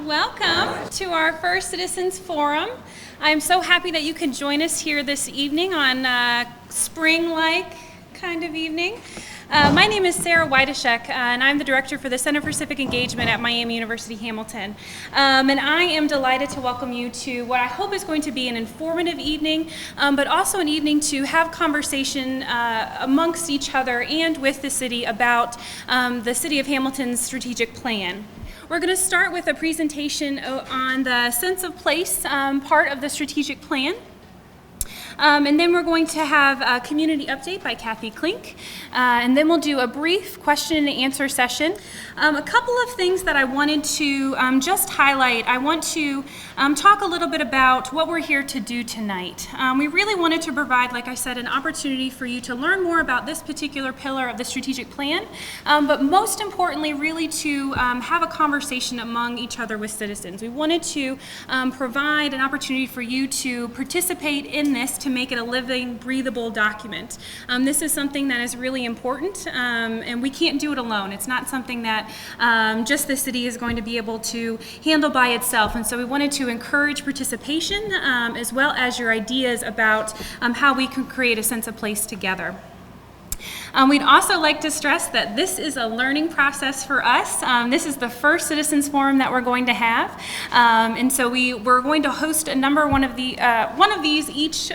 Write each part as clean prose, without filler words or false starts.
Welcome to our first Citizens Forum. I'm so happy that you can join us here this evening on spring-like kind of evening. My name is Sarah Weideshek, and I'm the director for the Center for Civic Engagement at Miami University Hamilton. And I am delighted to welcome you to what I hope is going to be an informative evening, but also an evening to have conversation amongst each other and with the city about the City of Hamilton's strategic plan. We're going to start with a presentation on the sense of place part of the strategic plan. And then we're going to have a community update by Kathy Klink. And then we'll do a brief question and answer session. A couple of things that I wanted to just highlight. I want to talk a little bit about what we're here to do tonight. We really wanted to provide, like I said, an opportunity for you to learn more about this particular pillar of the strategic plan, but most importantly, really to have a conversation among each other with citizens. We wanted to provide an opportunity for you to participate in this, to make it a living, breathable document. This is something that is really important, and we can't do it alone. It's not something that just the city is going to be able to handle by itself, and so we wanted to encourage participation as well as your ideas about how we can create a sense of place together. We'd also like to stress that this is a learning process for us. This is the first Citizens Forum that we're going to have, and so we're going to host one of these each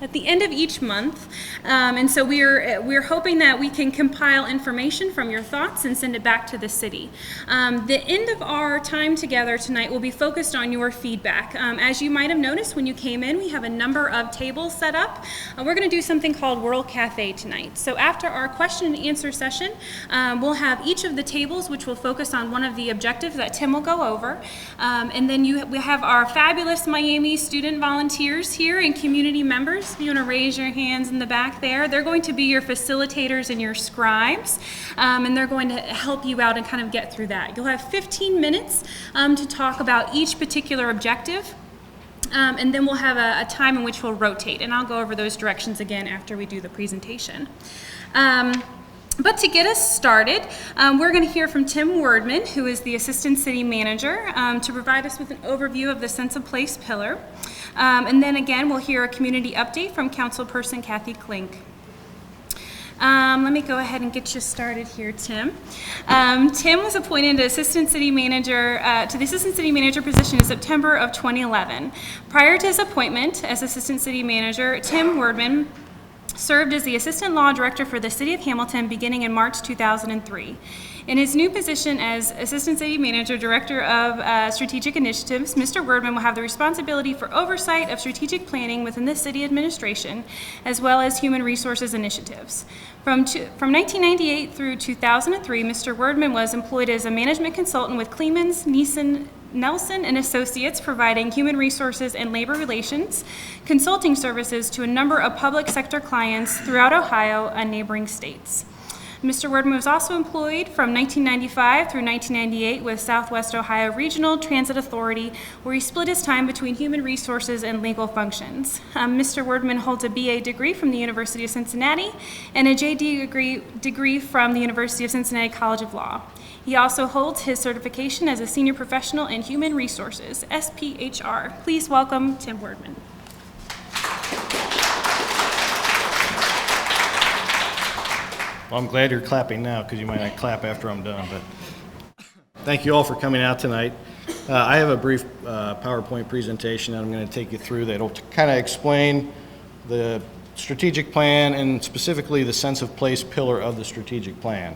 at the end of each month, and so we're hoping that we can compile information from your thoughts and send it back to the city. The end of our time together tonight will be focused on your feedback. As you might have noticed when you came in, we have a number of tables set up. We're going to do something called World Cafe tonight. So after our question and answer session, we'll have each of the tables which will focus on one of the objectives that Tim will go over, and then we have our fabulous Miami student volunteers here and community members. If you want to raise your hands in the back there, they're going to be your facilitators and your scribes, and they're going to help you out and kind of get through that. You'll have 15 minutes to talk about each particular objective, and then we'll have a time in which we'll rotate, and I'll go over those directions again after we do the presentation. But to get us started, we're going to hear from Tim Wordman, who is the Assistant City Manager, to provide us with an overview of the Sense of Place pillar. And then again, we'll hear a community update from Councilperson Kathy Klink. Let me go ahead and get you started here, Tim. Tim was appointed Assistant City Manager to the Assistant City Manager position in September of 2011. Prior to his appointment as Assistant City Manager, Tim Wordman served as the Assistant Law Director for the City of Hamilton beginning in March 2003. In his new position as Assistant City Manager, Director of Strategic Initiatives, Mr. Wordman will have the responsibility for oversight of strategic planning within the city administration, as well as human resources initiatives. From 1998 through 2003, Mr. Wordman was employed as a management consultant with Clemens, Nelson and Associates, providing human resources and labor relations consulting services to a number of public sector clients throughout Ohio and neighboring states. Mr. Wordman was also employed from 1995 through 1998 with Southwest Ohio Regional Transit Authority, where he split his time between human resources and legal functions. Mr. Wordman holds a BA degree from the University of Cincinnati and a JD degree from the University of Cincinnati College of Law. He also holds his certification as a Senior Professional in Human Resources, SPHR. Please welcome Tim Wordman. Well, I'm glad you're clapping now because you might not clap after I'm done, but thank you all for coming out tonight. I have a brief PowerPoint presentation that I'm going to take you through that'll kind of explain the strategic plan and specifically the sense of place pillar of the strategic plan.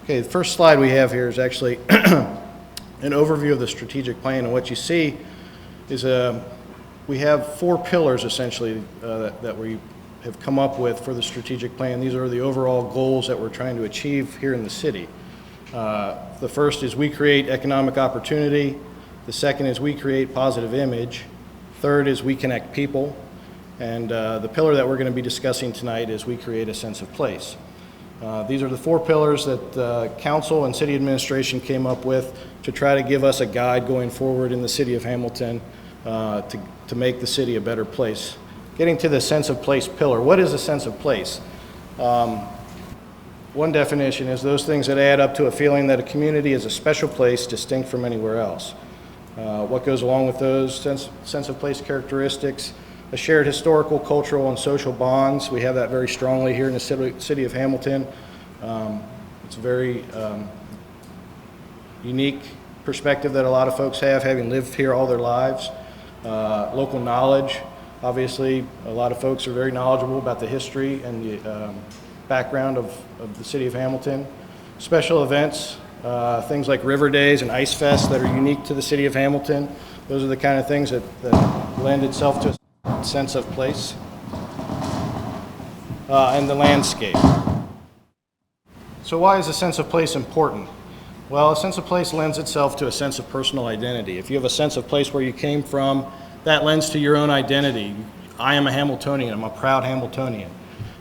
Okay, the first slide we have here is actually an overview of the strategic plan, and what you see is we have 4 pillars essentially that we have come up with for the strategic plan. These are the overall goals that we're trying to achieve here in the city. The first is we create economic opportunity. The second is we create positive image. Third is we connect people. And the pillar that we're going to be discussing tonight is we create a sense of place. These are the 4 pillars that council and city administration came up with to try to give us a guide going forward in the city of Hamilton to make the city a better place. Getting to the sense of place pillar. What is a sense of place? One definition is those things that add up to a feeling that a community is a special place distinct from anywhere else. what goes along with those sense of place characteristics, a shared historical, cultural, and social bonds. We have that very strongly here in the city of Hamilton. It's a very unique perspective that a lot of folks have, having lived here all their lives. Local knowledge. Obviously, a lot of folks are very knowledgeable about the history and the background of the city of Hamilton. Special events, things like River Days and Ice Fest that are unique to the city of Hamilton. Those are the kind of things that lend itself to a sense of place. And the landscape. So why is a sense of place important? Well, a sense of place lends itself to a sense of personal identity. If you have a sense of place where you came from, that lends to your own identity. I am a Hamiltonian, I'm a proud Hamiltonian.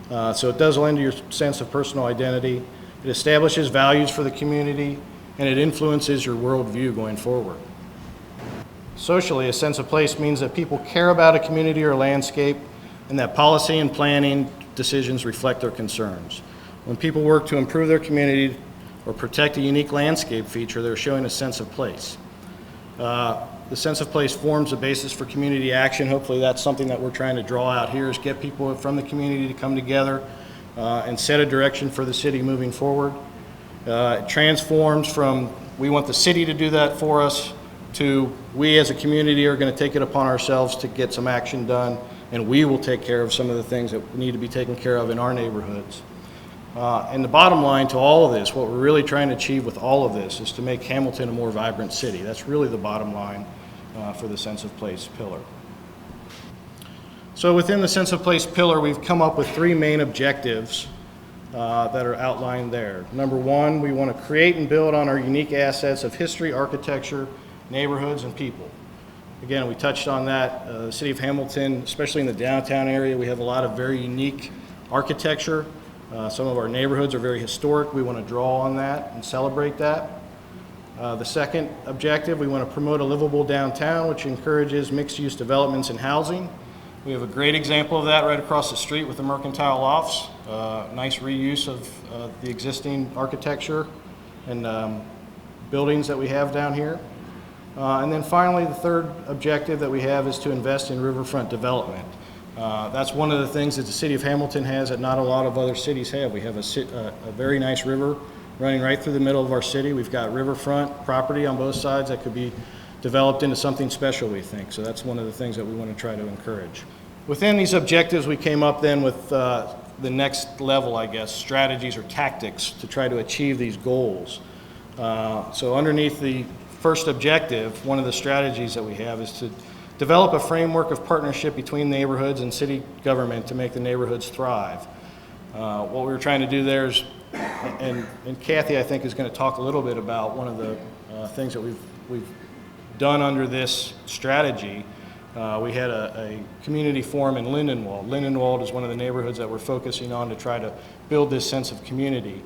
So it does lend to your sense of personal identity. It establishes values for the community, and it influences your worldview going forward. Socially, a sense of place means that people care about a community or landscape, and that policy and planning decisions reflect their concerns. When people work to improve their community or protect a unique landscape feature, they're showing a sense of place. The sense of place forms the basis for community action. Hopefully that's something that we're trying to draw out here, is get people from the community to come together and set a direction for the city moving forward. It transforms from we want the city to do that for us to we as a community are going to take it upon ourselves to get some action done, and we will take care of some of the things that need to be taken care of in our neighborhoods. And the bottom line to all of this, what we're really trying to achieve with all of this, is to make Hamilton a more vibrant city. That's really the bottom line for the sense of place pillar. So within the sense of place pillar, we've come up with three main objectives that are outlined there. Number one, we want to create and build on our unique assets of history, architecture, neighborhoods, and people. Again, we touched on that. The city of Hamilton, especially in the downtown area, we have a lot of very unique architecture. Some of our neighborhoods are very historic. We want to draw on that and celebrate that. The second objective, we want to promote a livable downtown, which encourages mixed-use developments and housing. We have a great example of that right across the street with the Mercantile Lofts. Nice reuse of the existing architecture and buildings that we have down here. And then finally, the third objective that we have is to invest in riverfront development. That's one of the things that the city of Hamilton has that not a lot of other cities have. We have a very nice river running right through the middle of our city. We've got riverfront property on both sides that could be developed into something special, we think. So that's one of the things that we want to try to encourage. Within these objectives, we came up then with the next level, I guess, strategies or tactics to try to achieve these goals. So underneath the first objective, one of the strategies that we have is to develop a framework of partnership between neighborhoods and city government to make the neighborhoods thrive. What we were trying to do there is, and Kathy I think is going to talk a little bit about one of the things that we've done under this strategy. We had a community forum in Lindenwold. Lindenwold is one of the neighborhoods that we're focusing on to try to build this sense of community.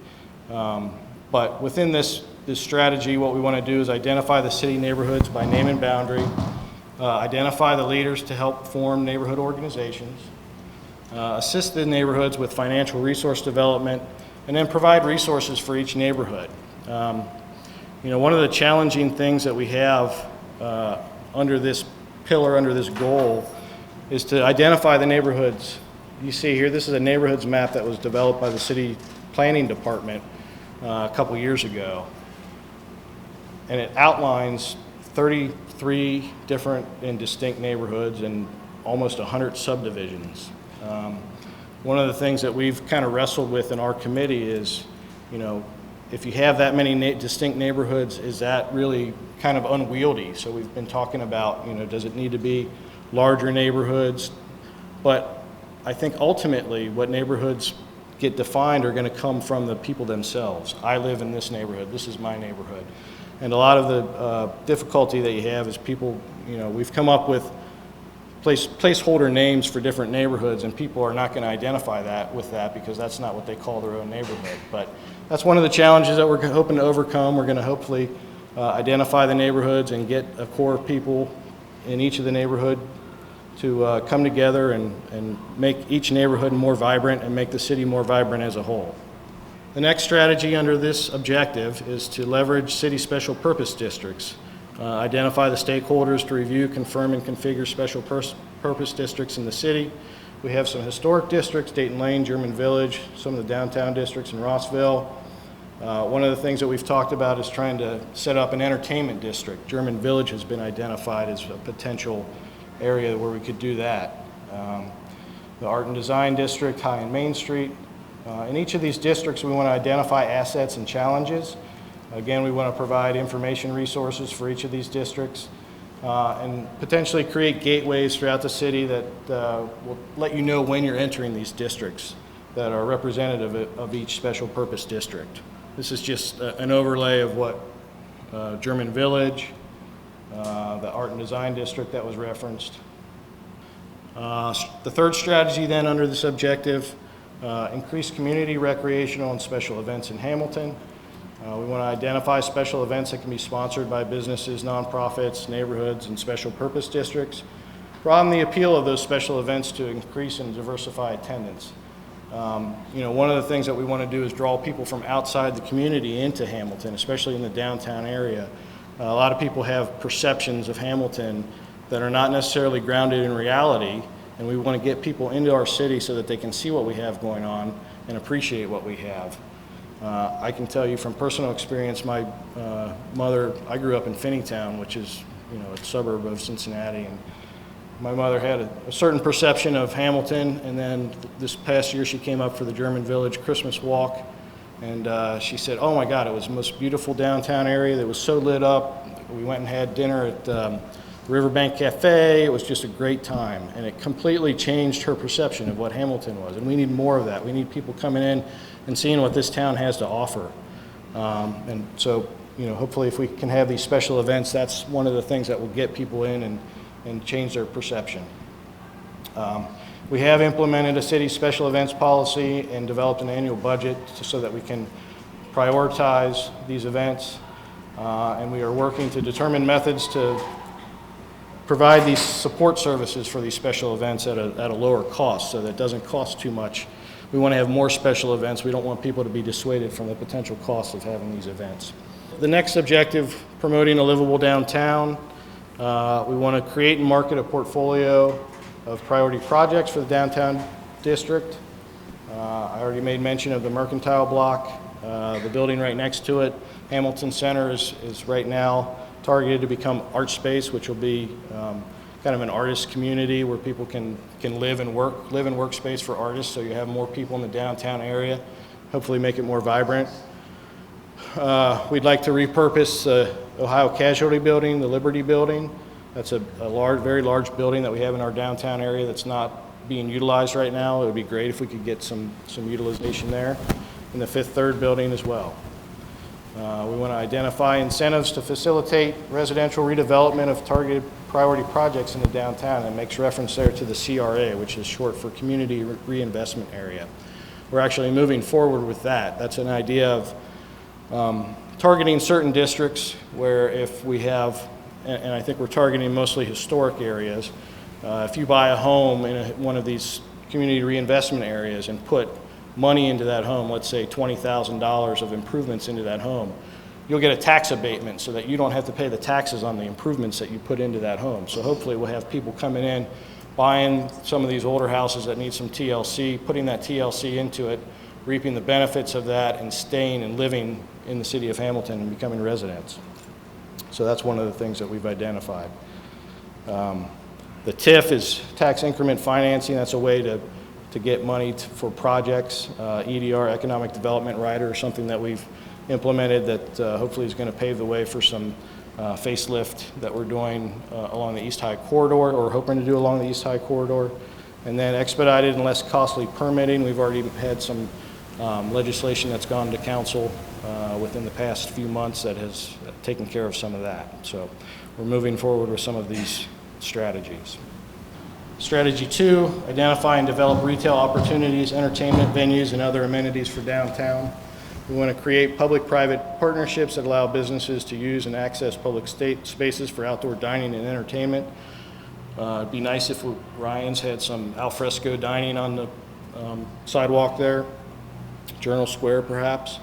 But within this strategy, what we want to do is identify the city neighborhoods by name and boundary, identify the leaders to help form neighborhood organizations, assist the neighborhoods with financial resource development, and then provide resources for each neighborhood. One of the challenging things that we have under this pillar, under this goal, is to identify the neighborhoods. You see here, this is a neighborhoods map that was developed by the city planning department a couple years ago. And it outlines 33 different and distinct neighborhoods and almost 100 subdivisions. One of the things that we've kind of wrestled with in our committee is, if you have that many distinct neighborhoods, is that really kind of unwieldy? So we've been talking about, does it need to be larger neighborhoods? But I think ultimately what neighborhoods get defined are going to come from the people themselves. I live in this neighborhood. This is my neighborhood. And a lot of the difficulty that you have is people, we've come up with placeholder names for different neighborhoods, and people are not going to identify that with that because that's not what they call their own neighborhood. But that's one of the challenges that we're hoping to overcome. We're going to hopefully identify the neighborhoods and get a core of people in each of the neighborhood to come together and make each neighborhood more vibrant and make the city more vibrant as a whole. The next strategy under this objective is to leverage city special purpose districts. Identify the stakeholders to review, confirm, and configure special purpose districts in the city. We have some historic districts, Dayton Lane, German Village, some of the downtown districts in Rossville. One of the things that we've talked about is trying to set up an entertainment district. German Village has been identified as a potential area where we could do that. The Art and Design District, High and Main Street. In each of these districts, we want to identify assets and challenges. Again, we want to provide information resources for each of these districts and potentially create gateways throughout the city that will let you know when you're entering these districts that are representative of each special purpose district. This is just an overlay of what German Village, the Art and Design District that was referenced. The third strategy then under this objective, increase community, recreational, and special events in Hamilton. We want to identify special events that can be sponsored by businesses, nonprofits, neighborhoods, and special purpose districts. Broaden the appeal of those special events to increase and diversify attendance. One of the things that we want to do is draw people from outside the community into Hamilton, especially in the downtown area. A lot of people have perceptions of Hamilton that are not necessarily grounded in reality, and we want to get people into our city so that they can see what we have going on and appreciate what we have. I can tell you from personal experience, my mother, I grew up in Finneytown, which is a suburb of Cincinnati, and my mother had a certain perception of Hamilton, and then this past year she came up for the German Village Christmas walk, and she said, oh my God, it was the most beautiful downtown area that was so lit up. We went and had dinner at the Riverbank Cafe. It was just a great time, and it completely changed her perception of what Hamilton was, and we need more of that. We need people coming in and seeing what this town has to offer. And so, hopefully if we can have these special events, that's one of the things that will get people in and change their perception. We have implemented a city special events policy and developed an annual budget so that we can prioritize these events. And we are working to determine methods to provide these support services for these special events at a lower cost so that it doesn't cost too much. We want to have more special events. We don't want people to be dissuaded from the potential cost of having these events. The next objective, promoting a livable downtown. We want to create and market a portfolio of priority projects for the downtown district. I already made mention of the Mercantile Block. The building right next to it, Hamilton Center, is right now targeted to become art space, which will be kind of an artist community where people can live and work space for artists, so you have more people in the downtown area, hopefully make it more vibrant. We'd like to repurpose the Ohio Casualty Building, the Liberty Building. That's a very large building that we have in our downtown area that's not being utilized right now. It would be great if we could get some utilization there. And the Fifth Third Building as well. We want to identify incentives to facilitate residential redevelopment of targeted priority projects in the downtown, and makes reference there to the CRA, which is short for Community Reinvestment Area. We're actually moving forward with that. That's an idea of targeting certain districts where if we have, and I think we're targeting mostly historic areas, if you buy a home in one of these community reinvestment areas and put money into that home, let's say $20,000 of improvements into that home, you'll get a tax abatement so that you don't have to pay the taxes on the improvements that you put into that home. So hopefully we'll have people coming in, buying some of these older houses that need some TLC, putting that TLC into it, reaping the benefits of that, and staying and living in the city of Hamilton and becoming residents. So that's one of the things that we've identified. The TIF is tax increment financing. That's a way to get money for projects. EDR, Economic Development Rider, or something that we've implemented that hopefully is going to pave the way for some facelift that we're doing along the East High Corridor, or hoping to do along the East High Corridor. And then expedited and less costly permitting. We've already had some legislation that's gone to council within the past few months that has taken care of some of that. So we're moving forward with some of these strategies. Strategy 2, identify and develop retail opportunities, entertainment venues, and other amenities for downtown. We want to create public-private partnerships that allow businesses to use and access public spaces for outdoor dining and entertainment. It'd be nice if Ryan's had some al fresco dining on the sidewalk there, Journal Square perhaps.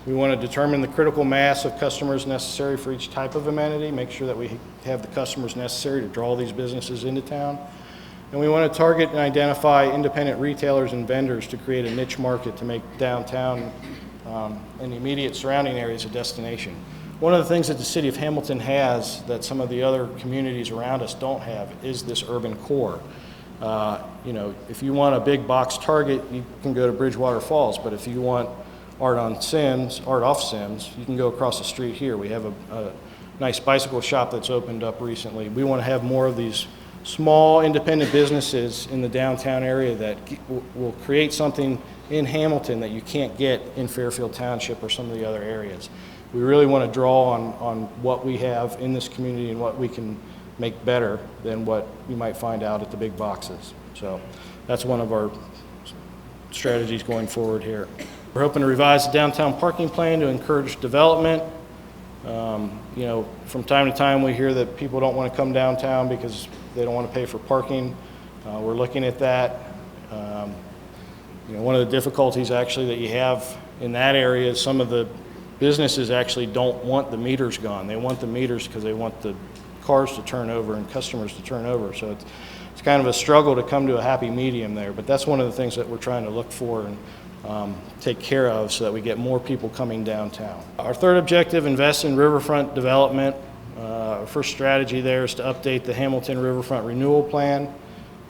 We want to determine the critical mass of customers necessary for each type of amenity, make sure that we have the customers necessary to draw these businesses into town. And we want to target and identify independent retailers and vendors to create a niche market to make downtown and the immediate surrounding areas a destination. One of the things that the city of Hamilton has that some of the other communities around us don't have is this urban core. You know, if you want a big box Target, you can go to Bridgewater Falls, but if you want art off Sims, you can go across the street here. We have a nice bicycle shop that's opened up recently. We want to have more of these small independent businesses in the downtown area that will create something in Hamilton that you can't get in Fairfield Township or some of the other areas. We really want to draw on what we have in this community and what we can make better than what you might find out at the big boxes. So that's one of our strategies going forward here. We're hoping to revise the downtown parking plan to encourage development. You know, from time to time we hear that people don't want to come downtown because they don't want to pay for parking. We're looking at that. You know, one of the difficulties actually that you have in that area is some of the businesses actually don't want the meters gone. They want the meters because they want the cars to turn over and customers to turn over. So it's kind of a struggle to come to a happy medium there. But that's one of the things that we're trying to look for and take care of so that we get more people coming downtown. Our third objective, invest in riverfront development. Our first strategy there is to update the Hamilton Riverfront Renewal Plan.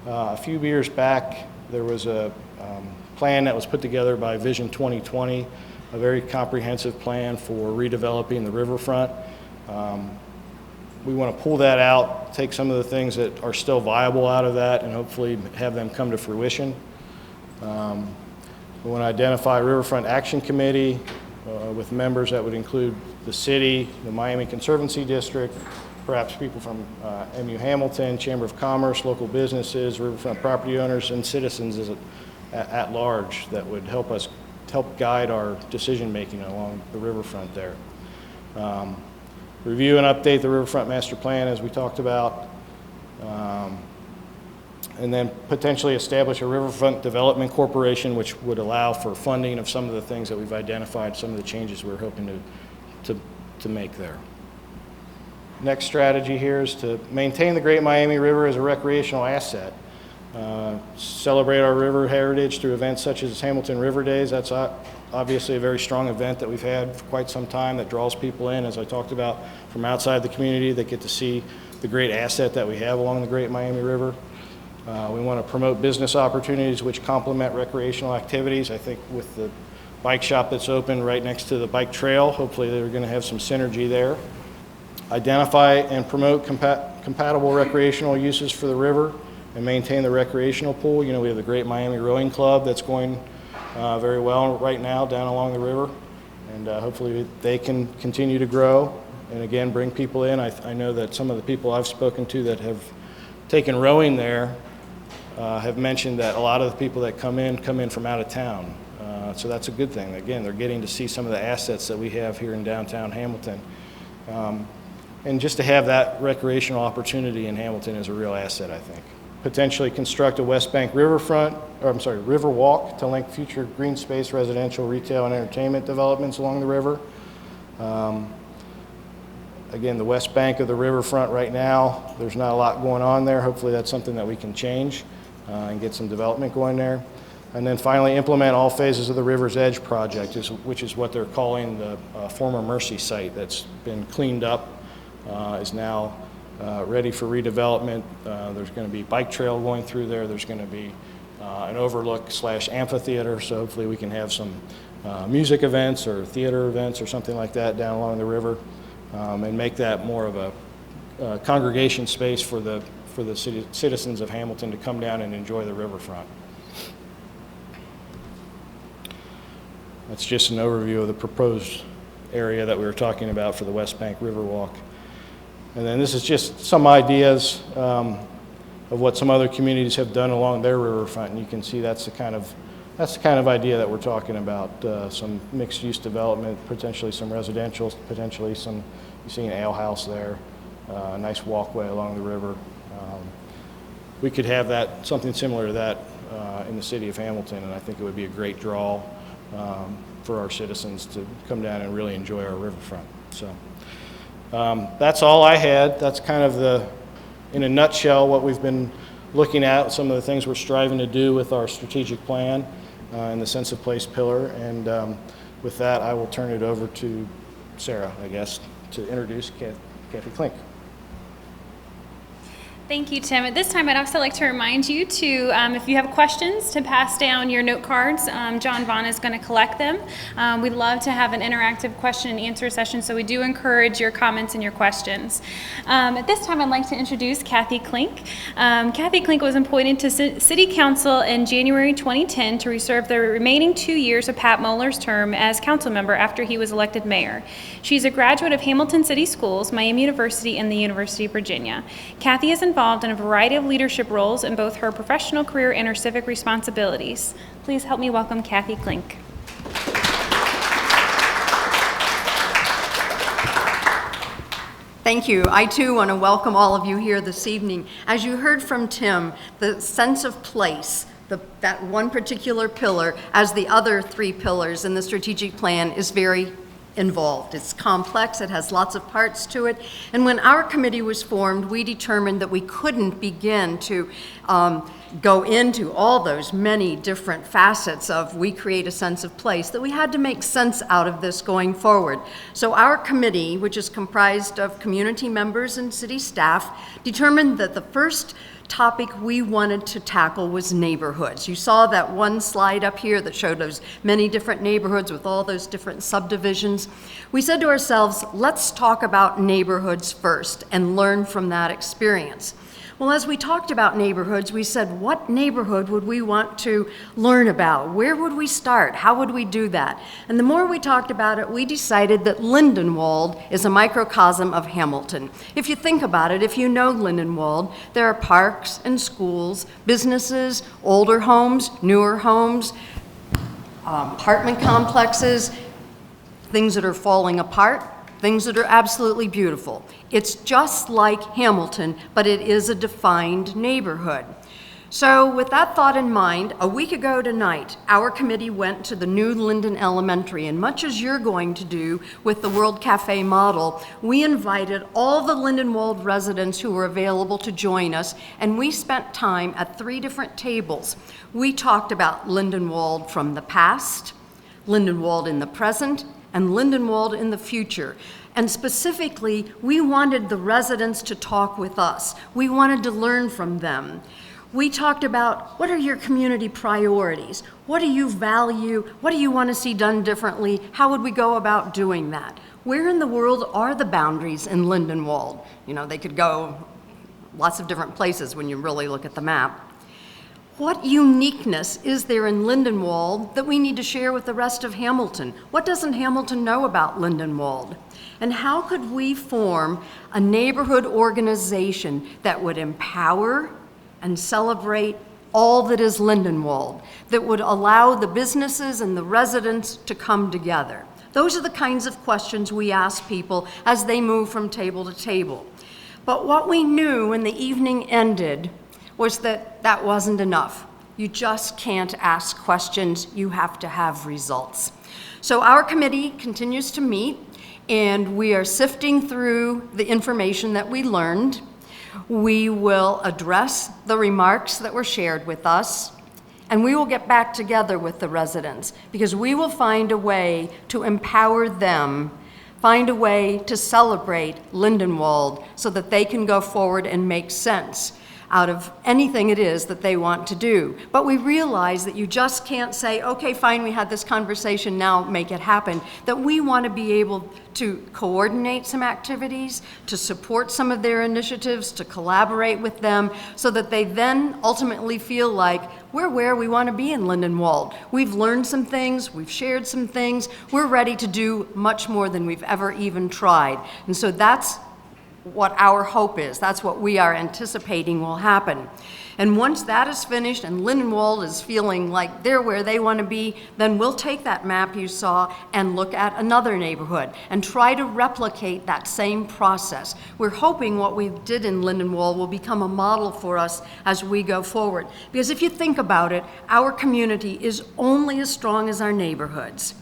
A few years back, there was a plan that was put together by Vision 2020, a very comprehensive plan for redeveloping the riverfront. We want to pull that out, take some of the things that are still viable out of that, and hopefully have them come to fruition. We want to identify a Riverfront Action Committee with members that would include the city, the Miami Conservancy District, perhaps people from MU Hamilton, Chamber of Commerce, local businesses, riverfront property owners, and citizens at large that would help guide our decision-making along the riverfront there. Review and update the Riverfront Master Plan, as we talked about. And then potentially establish a Riverfront Development Corporation, which would allow for funding of some of the things that we've identified, some of the changes we're hoping to make there. Next strategy here is to maintain the Great Miami River as a recreational asset. Celebrate our river heritage through events such as Hamilton River Days. That's obviously a very strong event that we've had for quite some time that draws people in, as I talked about, from outside the community that get to see the great asset that we have along the Great Miami River. We want to promote business opportunities which complement recreational activities. I think with the bike shop that's open right next to the bike trail, hopefully they're going to have some synergy there. Identify and promote compatible recreational uses for the river and maintain the recreational pool. You know, we have the Great Miami Rowing Club that's going very well right now down along the river, and hopefully they can continue to grow and again bring people in. I know that some of the people I've spoken to that have taken rowing there have mentioned that a lot of the people that come in from out of town. So that's a good thing. Again, they're getting to see some of the assets that we have here in downtown Hamilton. And just to have that recreational opportunity in Hamilton is a real asset, I think. Potentially construct a West Bank river walk to link future green space, residential, retail, and entertainment developments along the river. Again, the west bank of the riverfront right now, there's not a lot going on there. Hopefully that's something that we can change and get some development going there. And then finally, implement all phases of the River's Edge project, which is what they're calling the former Mercy site that's been cleaned up, is now ready for redevelopment. There's going to be bike trail going through there. There's going to be an overlook / amphitheater, so hopefully we can have some music events or theater events or something like that down along the river. And make that more of a congregation space for the citizens of Hamilton to come down and enjoy the riverfront. That's just an overview of the proposed area that we were talking about for the West Bank Riverwalk. And then this is just some ideas of what some other communities have done along their riverfront, and you can see that's the kind of idea that we're talking about. Some mixed-use development, potentially some residential, potentially some, you see an ale house there, a nice walkway along the river. We could have that, something similar to that in the city of Hamilton, and I think it would be a great draw for our citizens to come down and really enjoy our riverfront. So that's all I had. That's kind of in a nutshell, what we've been looking at, some of the things we're striving to do with our strategic plan and the sense of place pillar. And with that, I will turn it over to Sarah, I guess, to introduce Kathy Klink. Thank you, Tim. At this time, I'd also like to remind you to, if you have questions, to pass down your note cards. John Vaughn is going to collect them. We'd love to have an interactive question and answer session, so we do encourage your comments and your questions. At this time, I'd like to introduce Kathy Klink. Kathy Klink was appointed to City Council in January 2010 to serve the remaining 2 years of Pat Moeller's term as council member after he was elected mayor. She's a graduate of Hamilton City Schools, Miami University, and the University of Virginia. Kathy is involved in a variety of leadership roles in both her professional career and her civic responsibilities. Please help me welcome Kathy Klink. Thank you. I too want to welcome all of you here this evening. As you heard from Tim, the sense of place, that one particular pillar, as the other 3 pillars in the strategic plan, is very involved. It's complex, it has lots of parts to it, and when our committee was formed, we determined that we couldn't begin to go into all those many different facets of we create a sense of place, that we had to make sense out of this going forward. So our committee, which is comprised of community members and city staff, determined that the first topic we wanted to tackle was neighborhoods. You saw that one slide up here that showed those many different neighborhoods with all those different subdivisions. We said to ourselves, let's talk about neighborhoods first and learn from that experience. Well, as we talked about neighborhoods, we said, what neighborhood would we want to learn about? Where would we start? How would we do that? And the more we talked about it, we decided that Lindenwold is a microcosm of Hamilton. If you think about it, if you know Lindenwold, there are parks and schools, businesses, older homes, newer homes, apartment complexes, things that are falling apart, things that are absolutely beautiful. It's just like Hamilton, but it is a defined neighborhood. So with that thought in mind, a week ago tonight, our committee went to the new Linden Elementary, and much as you're going to do with the World Cafe model, we invited all the Lindenwold residents who were available to join us, and we spent time at 3 different tables. We talked about Lindenwold from the past, Lindenwold in the present, and Lindenwold in the future. And specifically, we wanted the residents to talk with us. We wanted to learn from them. We talked about, what are your community priorities? What do you value? What do you want to see done differently? How would we go about doing that? Where in the world are the boundaries in Lindenwold? You know, they could go lots of different places when you really look at the map. What uniqueness is there in Lindenwold that we need to share with the rest of Hamilton? What doesn't Hamilton know about Lindenwold? And how could we form a neighborhood organization that would empower and celebrate all that is Lindenwold, that would allow the businesses and the residents to come together? Those are the kinds of questions we ask people as they move from table to table. But what we knew when the evening ended was that that wasn't enough. You just can't ask questions, you have to have results. So our committee continues to meet, and we are sifting through the information that we learned. We will address the remarks that were shared with us, and we will get back together with the residents, because we will find a way to empower them, find a way to celebrate Lindenwold so that they can go forward and make sense out of anything it is that they want to do. But we realize that you just can't say, okay, fine, we had this conversation, now make it happen. That we want to be able to coordinate some activities, to support some of their initiatives, to collaborate with them, so that they then ultimately feel like we're where we want to be in Lindenwold. We've learned some things, we've shared some things, we're ready to do much more than we've ever even tried. And so that's what our hope is. That's what we are anticipating will happen. And once that is finished and Lindenwold is feeling like they're where they want to be, then we'll take that map you saw and look at another neighborhood and try to replicate that same process. We're hoping what we did in Lindenwold will become a model for us as we go forward. Because if you think about it, our community is only as strong as our neighborhoods.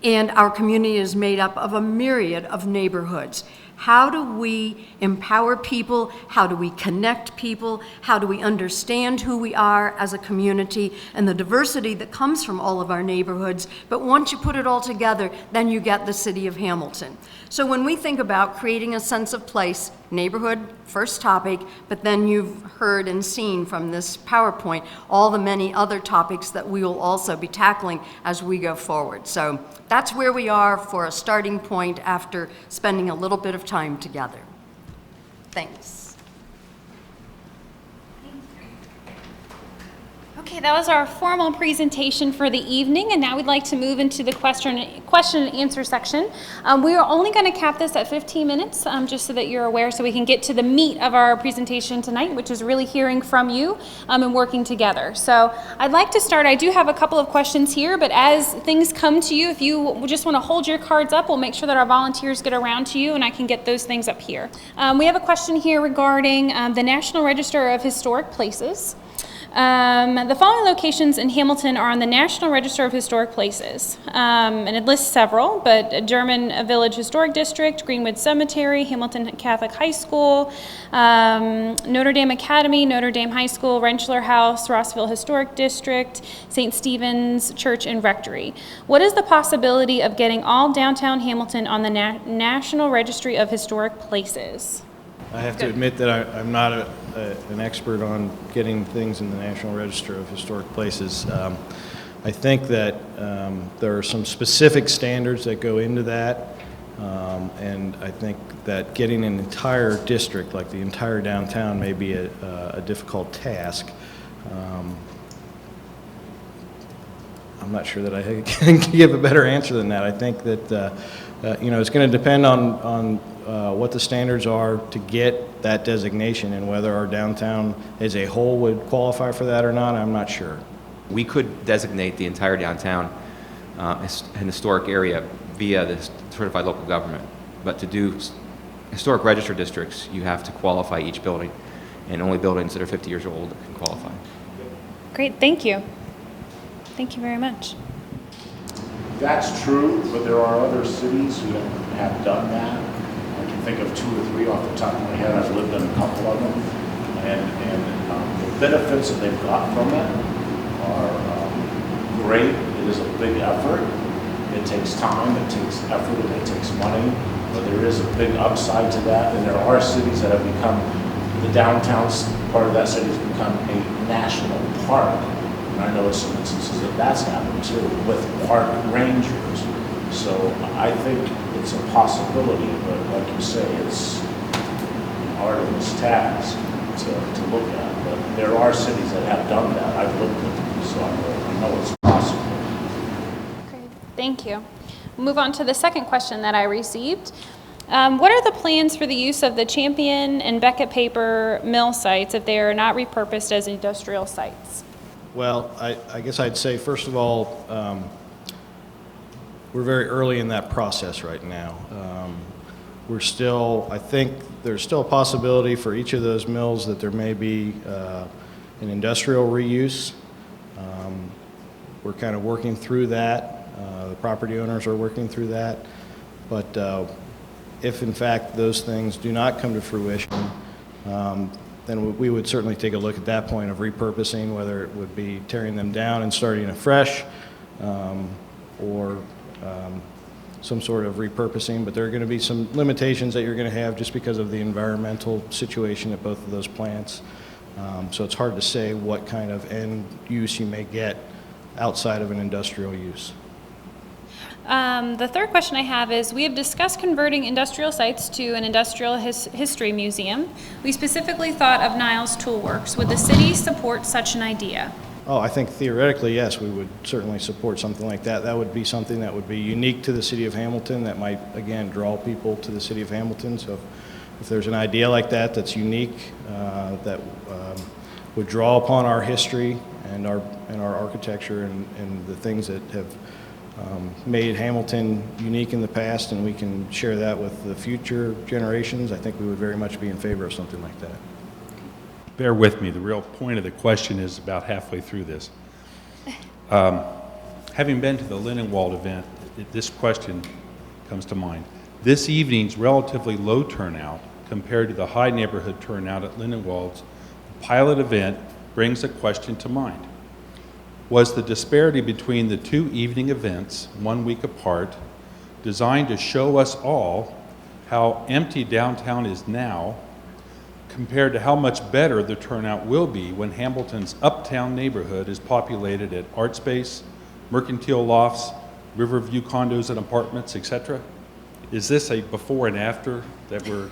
And our community is made up of a myriad of neighborhoods. How do we empower people? How do we connect people? How do we understand who we are as a community and the diversity that comes from all of our neighborhoods? But once you put it all together, then you get the city of Hamilton. So when we think about creating a sense of place, neighborhood, first topic, but then you've heard and seen from this PowerPoint all the many other topics that we will also be tackling as we go forward. So that's where we are for a starting point after spending a little bit of time together. Thanks. Okay, that was our formal presentation for the evening, and now we'd like to move into the question and answer section. We are only going to cap this at 15 minutes, just so that you're aware, so we can get to the meat of our presentation tonight, which is really hearing from you and working together. So I'd like to start. I do have a couple of questions here, but as things come to you, if you just want to hold your cards up, we'll make sure that our volunteers get around to you, and I can get those things up here. We have a question here regarding the National Register of Historic Places. The following locations in Hamilton are on the National Register of Historic Places, and it lists several, but German Village Historic District, Greenwood Cemetery, Hamilton Catholic High School, Notre Dame Academy, Notre Dame High School, Rentschler House, Rossville Historic District, St. Stephen's Church, and Rectory. What is the possibility of getting all downtown Hamilton on the National Registry of Historic Places? I have to admit that I'm not an expert on getting things in the National Register of Historic Places. I think that there are some specific standards that go into that, and I think that getting an entire district, like the entire downtown, may be a difficult task. I'm not sure that I can give a better answer than that. I think that it's going to depend on what the standards are to get that designation, and whether our downtown as a whole would qualify for that or not, I'm not sure. We could designate the entire downtown as an historic area via the certified local government, but to do historic register districts, you have to qualify each building, and only buildings that are 50 years old can qualify. Great, thank you. Thank you very much. That's true, but there are other cities who have done that. I can think of 2 or 3 off the top of my head. I've lived in a couple of them, and the benefits that they've got from it are great. It is a big effort. It takes time, it takes effort, and it takes money, but there is a big upside to that. And there are cities that have become, the downtown part of that city has become a national park. And I know in some instances that that's happened too with park rangers. So I think it's a possibility, but like you say, it's an arduous task to look at. But there are cities that have done that. I've looked at them, so I know it's possible. Great, thank you. Move on to the second question that I received. What are the plans for the use of the Champion and Beckett paper mill sites if they are not repurposed as industrial sites? Well, I guess I'd say, first of all, we're very early in that process right now. I think there's still a possibility for each of those mills that there may be an industrial reuse. We're kind of working through that. The property owners are working through that. But if in fact those things do not come to fruition, then we would certainly take a look at that point of repurposing, whether it would be tearing them down and starting afresh, or some sort of repurposing. But there are going to be some limitations that you're going to have just because of the environmental situation at both of those plants. So it's hard to say what kind of end use you may get outside of an industrial use. The third question I have is, we have discussed converting industrial sites to an industrial history museum. We specifically thought of Niles Tool Works. Would the city support such an idea? Oh, I think theoretically, yes, we would certainly support something like that. That would be something that would be unique to the city of Hamilton that might, again, draw people to the city of Hamilton. So if there's an idea like that that's unique, that would draw upon our history and our architecture and the things that have made Hamilton unique in the past, and we can share that with the future generations, I think we would very much be in favor of something like that. Bear with me. The real point of the question is about halfway through this. Having been to the Lindenwold event, this question comes to mind. This evening's relatively low turnout compared to the high neighborhood turnout at Lindenwold's pilot event brings a question to mind. Was the disparity between the two evening events, 1 week apart, designed to show us all how empty downtown is now compared to how much better the turnout will be when Hamilton's uptown neighborhood is populated at art space, mercantile lofts, Riverview condos and apartments, etc.? Is this a before and after that we're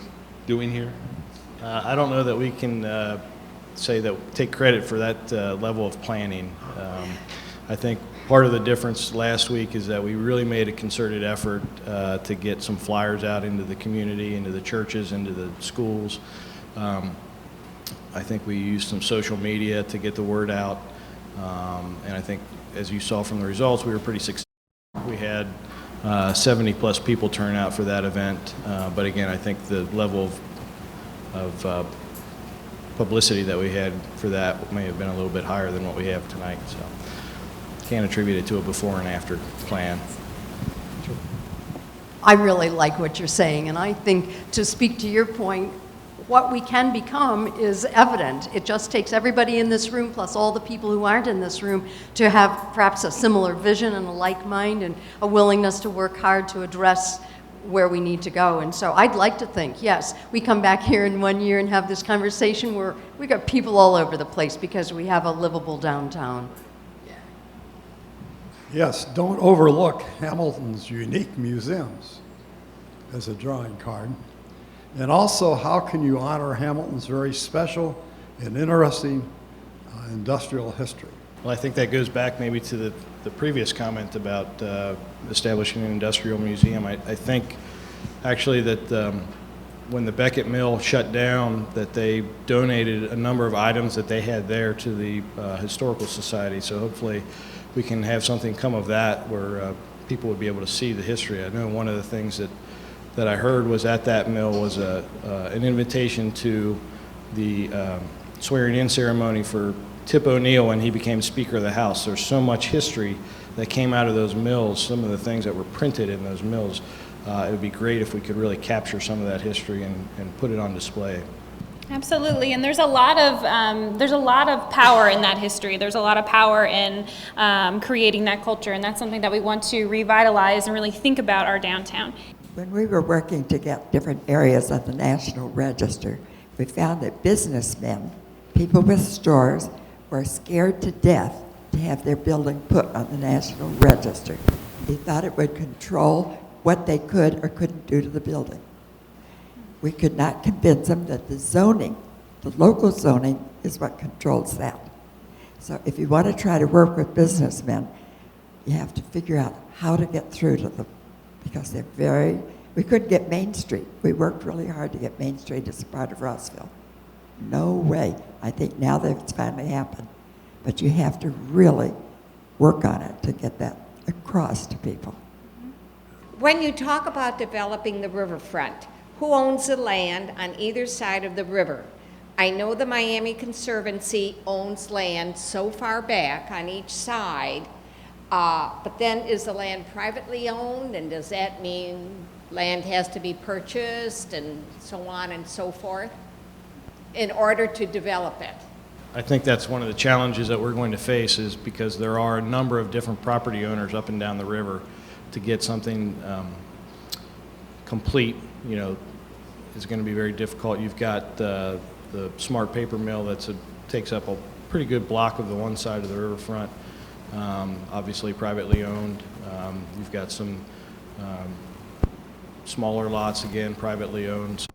doing here? I don't know that we can take credit for that level of planning. I think part of the difference last week is that we really made a concerted effort to get some flyers out into the community, into the churches, into the schools. I think we used some social media to get the word out, and I think, as you saw from the results, we were pretty successful. We had 70 plus people turn out for that event, but again, I think the level of publicity that we had for that may have been a little bit higher than what we have tonight, so can't attribute it to a before and after plan. I really like what you're saying, and I think, to speak to your point, what we can become is evident. It just takes everybody in this room, plus all the people who aren't in this room, to have perhaps a similar vision and a like mind and a willingness to work hard to address where we need to go. And so I'd like to think, yes, we come back here in 1 year and have this conversation where we got people all over the place because we have a livable downtown. Yes, don't overlook Hamilton's unique museums as a drawing card. And also, how can you honor Hamilton's very special and interesting industrial history? Well, I think that goes back maybe to the previous comment about establishing an industrial museum. I think actually that when the Beckett mill shut down, that they donated a number of items that they had there to the Historical Society. So hopefully we can have something come of that where people would be able to see the history. I know one of the things that I heard was at that mill was an invitation to the swearing-in ceremony for Tip O'Neill when he became Speaker of the House. There's so much history that came out of those mills, some of the things that were printed in those mills. It would be great if we could really capture some of that history and put it on display. Absolutely, and there's a lot of power in that history. There's a lot of power in creating that culture, and that's something that we want to revitalize and really think about our downtown. When we were working to get different areas on the National Register, we found that businessmen, people with stores, were scared to death to have their building put on the National Register. They thought it would control what they could or couldn't do to the building. We could not convince them that the zoning, the local zoning, is what controls that. So if you want to try to work with businessmen, you have to figure out how to get through to them, because we couldn't get Main Street. We worked really hard to get Main Street as a part of Rossville. No way. I think now that it's finally happened. But you have to really work on it to get that across to people. When you talk about developing the riverfront, who owns the land on either side of the river? I know the Miami Conservancy owns land so far back on each side, but then is the land privately owned, and does that mean land has to be purchased and so on and so forth in order to develop it? I think that's one of the challenges that we're going to face, is because there are a number of different property owners up and down the river. To get something complete, is going to be very difficult. You've got the Smart Paper Mill that takes up a pretty good block of the one side of the riverfront, obviously privately owned. You've got some smaller lots, again, privately owned.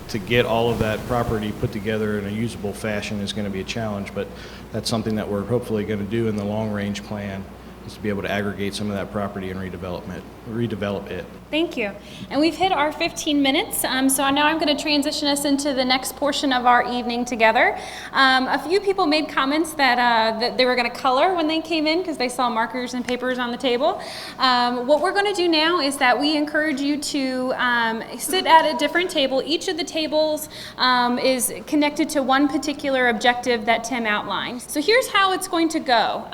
To get all of that property put together in a usable fashion is going to be a challenge, but that's something that we're hopefully going to do in the long-range plan. is to be able to aggregate some of that property and redevelop it. Thank you. And we've hit our 15 minutes, so now I'm going to transition us into the next portion of our evening together. A few people made comments that they were going to color when they came in because they saw markers and papers on the table. What we're going to do now is that we encourage you to sit at a different table. Each of the tables is connected to one particular objective that Tim outlined. So here's how it's going to go.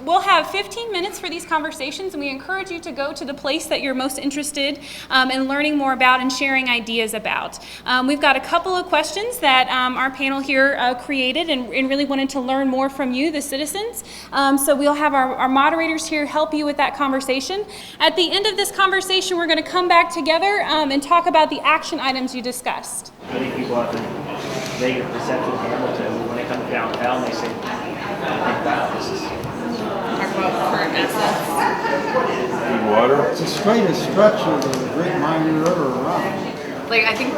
We'll have 15 minutes for these conversations, and we encourage you to go to the place that you're most interested in learning more about and sharing ideas about. We've got a couple of questions that our panel here created and really wanted to learn more from you, the citizens. So we'll have our moderators here help you with that conversation. At the end of this conversation, we're going to come back together and talk about the action items you discussed. Many people have a negative perception of Hamilton. When they come downtown, they say, wow, this is... Talk about current assets. Water. It's the straightest stretch of the Great Miami River around. Like, I think it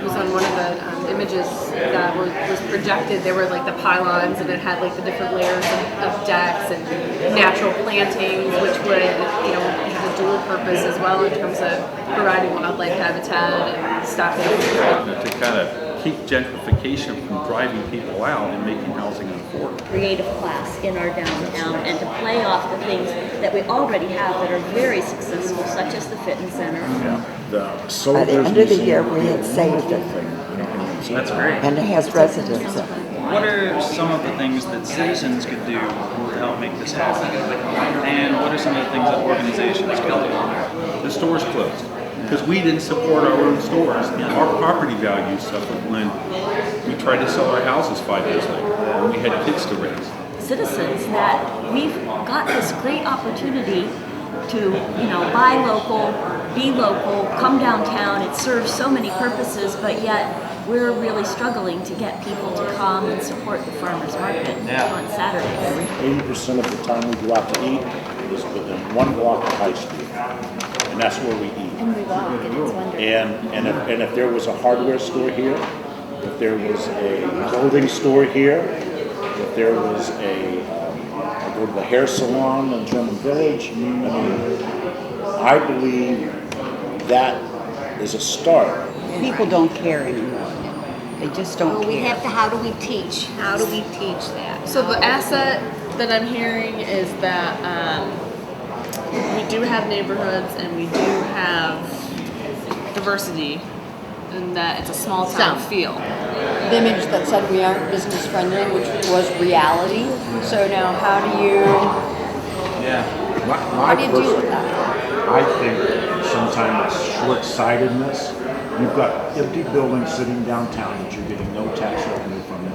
was on one of the images that was projected, there were like the pylons and it had like the different layers of decks and natural plantings, which would, have a dual purpose as well in terms of providing wildlife habitat and stopping. To kind of keep gentrification from driving people out and making housing unaffordable. Creative class in our downtown and to play off the things that we already have that are very successful, such as the fitness center. By the end of the year, we had saved it. That's great. And it has residents in it. What are some of the things that citizens could do to help make this happen? And what are some of the things that organizations could do? The store's closed because we didn't support our own stores. Our property values suffered when we tried to sell our houses 5 years later and we had kids to raise. Citizens, that we've got this great opportunity to, buy local, be local, come downtown. It serves so many purposes, but yet we're really struggling to get people to come and support the farmers market on Saturdays. 80% of the time we go out to eat is within 1 block of High Street, and that's where we eat. And we walk, and it's wonderful. And if there was a hardware store here, if there was a clothing store here, if there was I go to the hair salon in German Village. I believe that is a start. People don't care anymore. They just don't care. How do we teach? How do we teach that? So the asset that I'm hearing is that we do have neighborhoods and we do have diversity, and that it's a small town feel. The image that said we aren't business friendly, which was reality. So now how do you deal with that? I think sometimes it's short-sightedness. You've got empty buildings sitting downtown that you're getting no tax revenue from.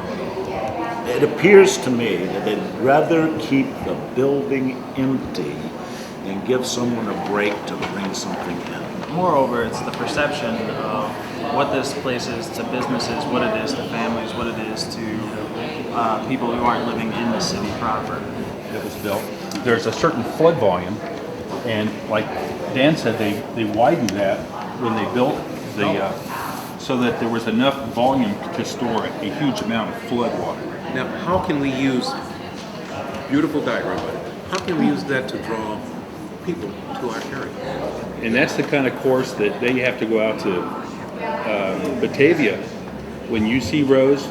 It appears to me that they'd rather keep the building empty than give someone a break to bring something in. Moreover, it's the perception of what this place is to businesses, what it is to families, what it is to people who aren't living in the city proper. That was built. There's a certain flood volume, and like Dan said, they widened that when they built so that there was enough volume to store a huge amount of flood water. Now, how can we use, beautiful diagram, but how can we use that to draw people to our area? And that's the kind of course that they have to go out to Batavia when you see Rose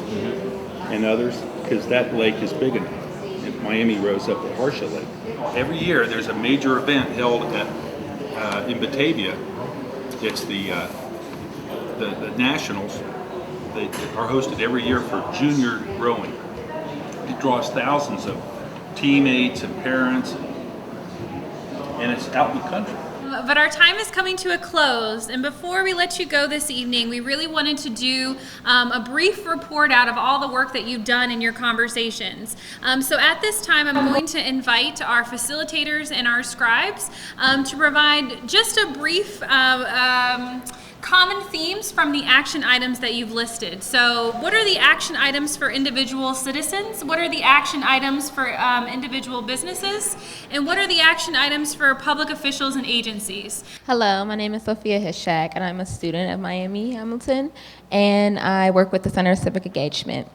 and others, because that lake is big enough. And Miami Rose up at Harsha Lake. Every year there's a major event held in Batavia. It's the Nationals. They are hosted every year for junior rowing. It draws thousands of teammates and parents, and it's out in the country. But our time is coming to a close, and before we let you go this evening, we really wanted to do a brief report out of all the work that you've done in your conversations. So at this time, I'm going to invite our facilitators and our scribes to provide just a brief common themes from the action items that you've listed. So what are the action items for individual citizens? What are the action items for individual businesses? And what are the action items for public officials and agencies? Hello, my name is Sophia Hishak, and I'm a student at Miami Hamilton, and I work with the Center of Civic Engagement.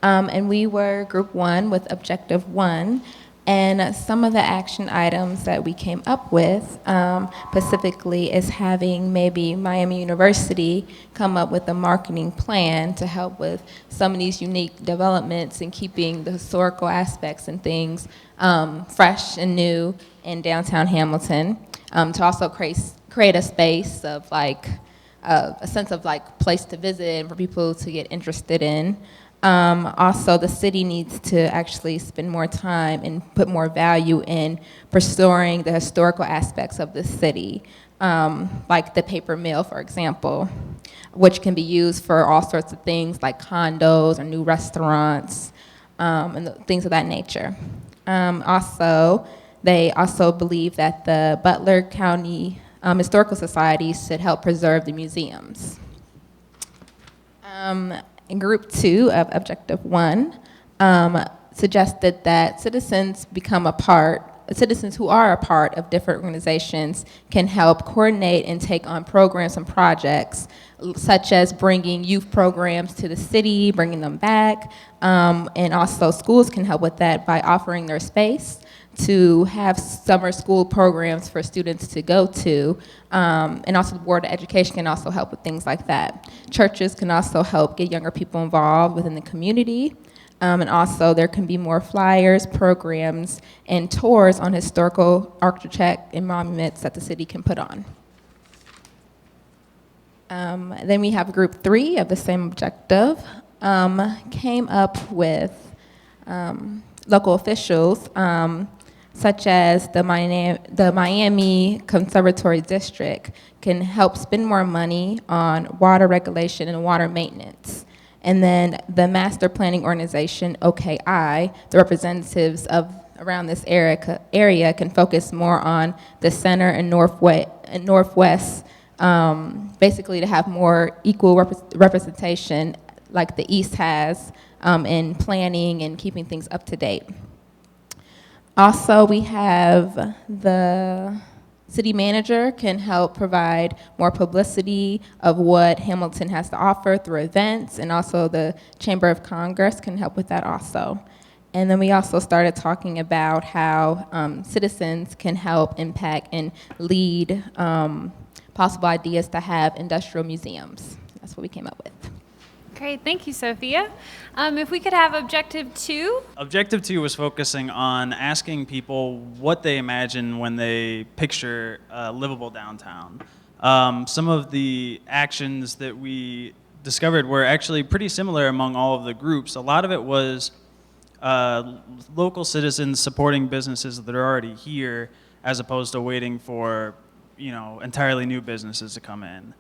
And we were Group 1 with Objective 1, And some of the action items that we came up with specifically is having maybe Miami University come up with a marketing plan to help with some of these unique developments and keeping the historical aspects and things fresh and new in downtown Hamilton. To also create a space of like a sense of like place to visit and for people to get interested in. Also, the city needs to actually spend more time and put more value in pursuing the historical aspects of the city, like the paper mill, for example, which can be used for all sorts of things like condos or new restaurants and things of that nature. They also believe that the Butler County Historical Society should help preserve the museums. In Group 2 of Objective 1 suggested that citizens who are a part of different organizations can help coordinate and take on programs and projects, such as bringing youth programs to the city, bringing them back, and also schools can help with that by offering their space to have summer school programs for students to go to, and also the Board of Education can also help with things like that. Churches can also help get younger people involved within the community, and also there can be more flyers, programs, and tours on historical architecture and monuments that the city can put on. Then we have Group 3 of the same objective, came up with local officials, such as the Miami Conservatory District can help spend more money on water regulation and water maintenance. And then the Master Planning Organization, OKI, the representatives of around this area can focus more on the center and northwest, basically to have more equal representation like the East has in planning and keeping things up to date. Also, we have the city manager can help provide more publicity of what Hamilton has to offer through events, and also the Chamber of Congress can help with that also. And then we also started talking about how citizens can help impact and lead possible ideas to have industrial museums. That's what we came up with. Great, thank you, Sophia. If we could have Objective 2. Objective 2 was focusing on asking people what they imagine when they picture a livable downtown. Some of the actions that we discovered were actually pretty similar among all of the groups. A lot of it was local citizens supporting businesses that are already here as opposed to waiting for, entirely new businesses to come in.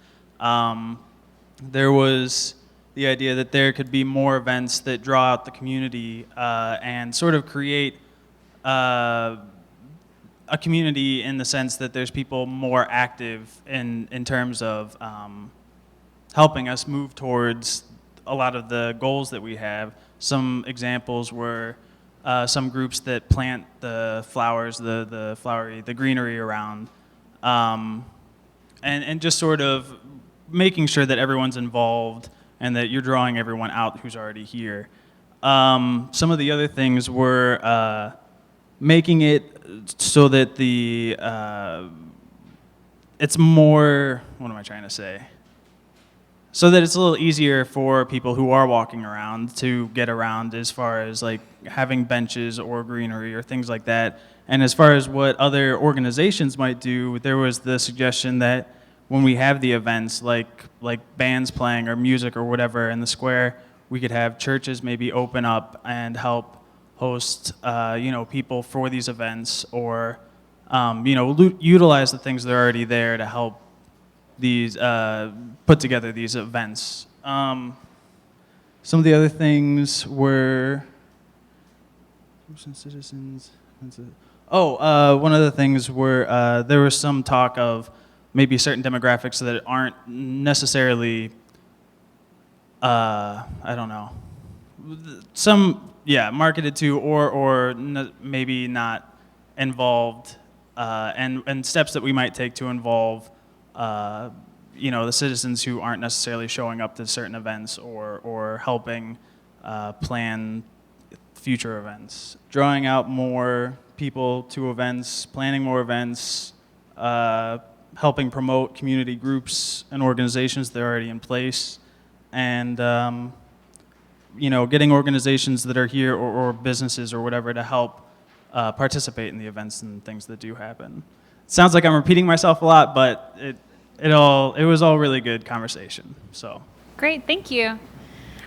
There was the idea that there could be more events that draw out the community and sort of create a community in the sense that there's people more active in terms of helping us move towards a lot of the goals that we have. Some examples were some groups that plant the flowers, the greenery around, and just sort of making sure that everyone's involved and that you're drawing everyone out who's already here. Some of the other things were making it so that it's more, what am I trying to say? So that it's a little easier for people who are walking around to get around, as far as like having benches or greenery or things like that. And as far as what other organizations might do, there was the suggestion that when we have the events like bands playing or music or whatever in the square, we could have churches maybe open up and help host people for these events, or utilize the things that are already there to help these put together these events. Some of the other things were citizens. One of the things were there was some talk of maybe certain demographics that aren't necessarily, marketed to or maybe not involved, and steps that we might take to involve, the citizens who aren't necessarily showing up to certain events or helping plan future events, drawing out more people to events, planning more events, helping promote community groups and organizations that are already in place, and getting organizations that are here or businesses or whatever to help participate in the events and things that do happen. It sounds like I'm repeating myself a lot, but it was all really good conversation. So Great, thank you.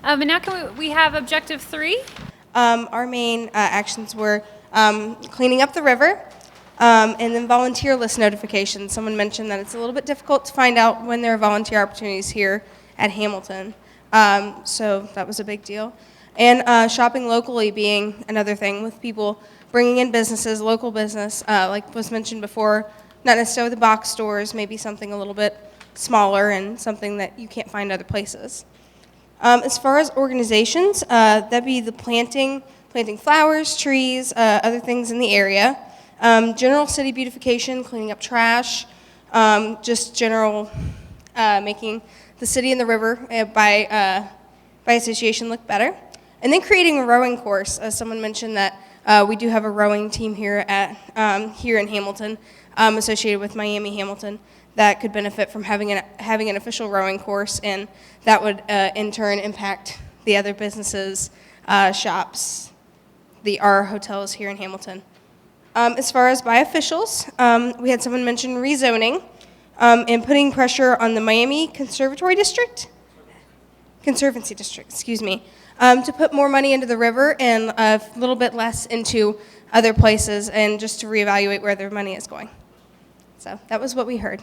And now can we have objective 3? Our main actions were cleaning up the river, and then volunteer list notifications. Someone mentioned that it's a little bit difficult to find out when there are volunteer opportunities here at Hamilton. So that was a big deal. And shopping locally being another thing, with people bringing in businesses, local business, like was mentioned before, not necessarily the box stores, maybe something a little bit smaller and something that you can't find other places. As far as organizations, that'd be the planting flowers, trees, other things in the area. General city beautification, cleaning up trash, just general making the city and the river by association look better. And then creating a rowing course. As someone mentioned that we do have a rowing team here in Hamilton, associated with Miami Hamilton, that could benefit from having an official rowing course, and that would in turn impact the other businesses, shops, our hotels here in Hamilton. As far as by officials, we had someone mention rezoning and putting pressure on the Miami Conservancy District, to put more money into the river and a little bit less into other places, and just to reevaluate where their money is going. So that was what we heard.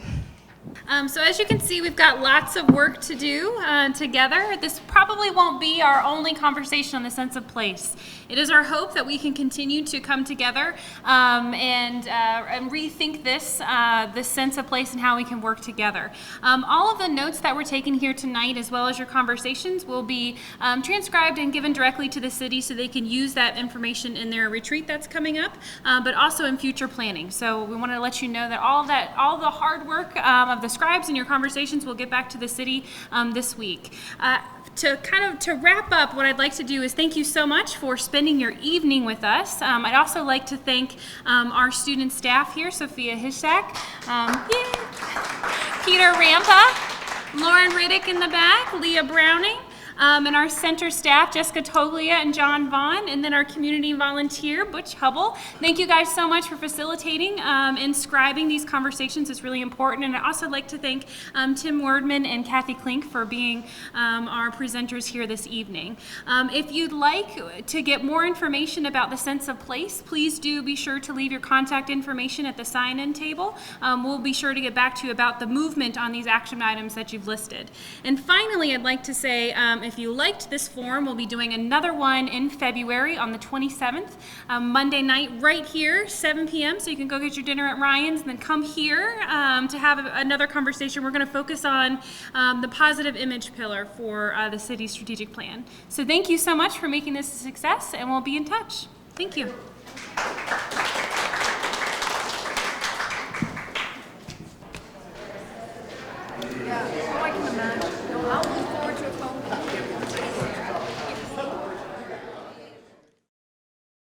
So as you can see, we've got lots of work to do together. This probably won't be our only conversation on the sense of place. It is our hope that we can continue to come together and rethink this sense of place and how we can work together. All of the notes that we're taking here tonight, as well as your conversations, will be transcribed and given directly to the city so they can use that information in their retreat that's coming up, but also in future planning. So we want to let you know that all the hard work of the scribes and your conversations will get back to the city this week. To wrap up, what I'd like to do is thank you so much for spending your evening with us. I'd also like to thank our student staff here, Sophia Hishak, Peter Rampa, Lauren Riddick in the back, Leah Browning, and our center staff, Jessica Toglia and John Vaughn, and then our community volunteer, Butch Hubble. Thank you guys so much for facilitating and scribing these conversations. It's really important. And I'd also like to thank Tim Wordman and Kathy Klink for being our presenters here this evening. If you'd like to get more information about the sense of place, please do be sure to leave your contact information at the sign-in table. We'll be sure to get back to you about the movement on these action items that you've listed. And finally, I'd like to say, if you liked this forum, we'll be doing another one in February on the 27th, Monday night, right here, 7 p.m. So you can go get your dinner at Ryan's and then come here to have another conversation. We're going to focus on the positive image pillar for the city's strategic plan. So thank you so much for making this a success, and we'll be in touch. Thank you.